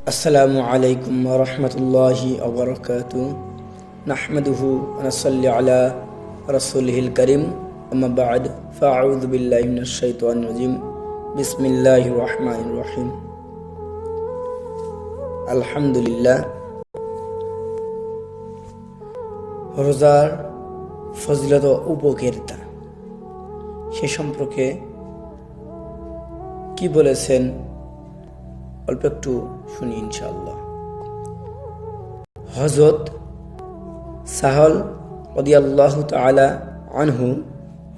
আসসালামু আলাইকুম ওয়া রাহমাতুল্লাহি ওয়া বারাকাতুহু নাহমাদুহু ওয়া নুসাল্লি আলা রাসূলিহিল কারীম আম্মা বা'দ ফাআউযু বিল্লাহি মিনাশ শাইতানির রাজীম বিসমিল্লাহির রহমানির রহিম আলহামদুলিল্লাহ। রোজার ফজিলত ও উপকারিতা সে সম্পর্কে কি বলেছেন অল্প একটু শুনি ইনশাআল্লাহ। হযরত সাহল রাদিয়াল্লাহু তাআলা আনহু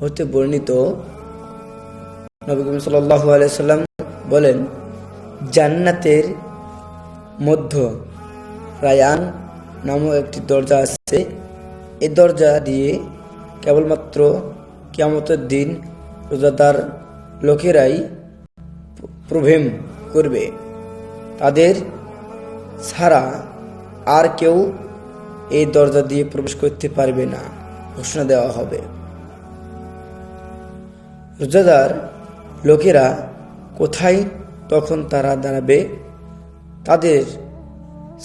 হতে বর্ণিত, নবী করিম সাল্লাল্লাহু আলাইহি সাল্লাম বলেন, জান্নাতের মধ্য রায়ান নামক একটি দরজা আছে। এই দরজা দিয়ে কেবলমাত্র কিয়ামতের দিন রোজাদার লোকেরাই প্রবেশ করবে, তাদের ছাড়া আর কেউ এই দরজা দিয়ে প্রবেশ করতে পারবে না ঘোষণা দেওয়া হবে। রোজাদার লোকেরা কোথায় তখন তারা দাঁড়াবে? তাদের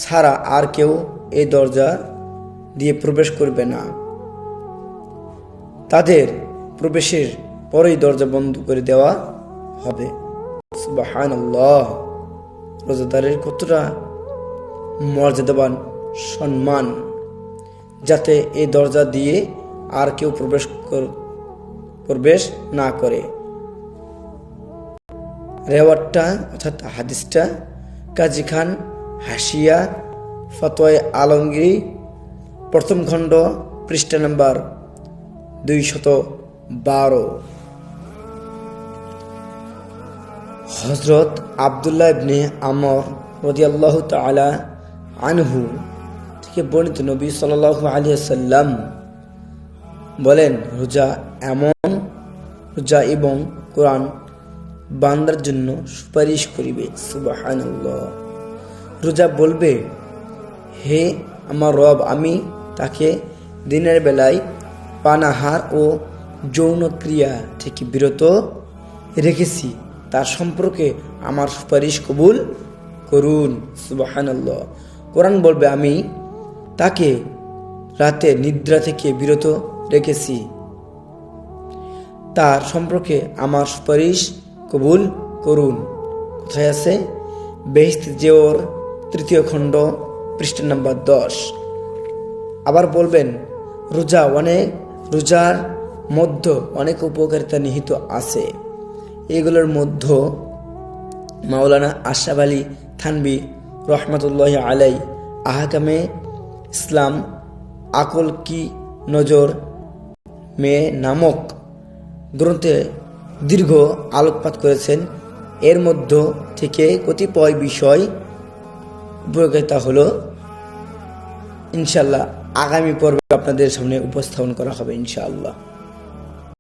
ছাড়া আর কেউ এই দরজা দিয়ে প্রবেশ করবে না। তাদের প্রবেশের পরেই দরজা বন্ধ করে দেওয়া হবে। সুবহানাল্লাহ! রোজাদারের কতটা মর্যাদাবান সম্মান, যাতে এই দরজা দিয়ে আর কেউ প্রবেশ না করে। রেওয়াতটা অর্থাৎ হাদিসটা কাজী খান হাসিয়া ফতোয়ায়ে আলমগীর প্রথম খণ্ড পৃষ্ঠা নম্বর 212। হযরত আব্দুল্লাহ ইবনে আমর রাদিয়াল্লাহু তাআলা আনহু থেকে বর্ণিত, নবী সাল্লাল্লাহু আলাইহি ওয়াসাল্লাম বলেন, রোজা এবং কোরআন বান্দার জন্য সুপারিশ করিবে। সুবহানাল্লাহ! রোজা বলবে, হে আমার রব, আমি তাকে দিনের বেলায় পানাহার ও যৌন ক্রিয়া থেকে বিরত রেখেছি, তার সম্পর্কে আমার সুপারিশ কবুল করুন। সুবহানাল্লাহ! কোরআন বলবে, আমি তাকে রাতে নিদ্রা থেকে বিরত রেখেছি, তার সম্পর্কে আমার সুপারিশ কবুল করুন। কোথায় আছে? বেহেশত জেওর 3য় খণ্ড পৃষ্ঠা নম্বর 10। আবার বলবেন, রোজার মধ্যে অনেক উপকারিতা নিহিত আছে। এগুলোর মধ্যে মাওলানা আশরাফ আলী থানভী রহমাতুল্লাহি আলাইহি আহকামে ইসলাম আকল কি নজর মে নামক গ্রন্থে দীর্ঘ আলোকপাত করেছেন। এর মধ্য থেকে কতিপয় বিষয় উপকারিতা হলো ইনশাআল্লাহ আগামী পর্বে আপনাদের সামনে উপস্থাপন করা হবে ইনশাআল্লাহ।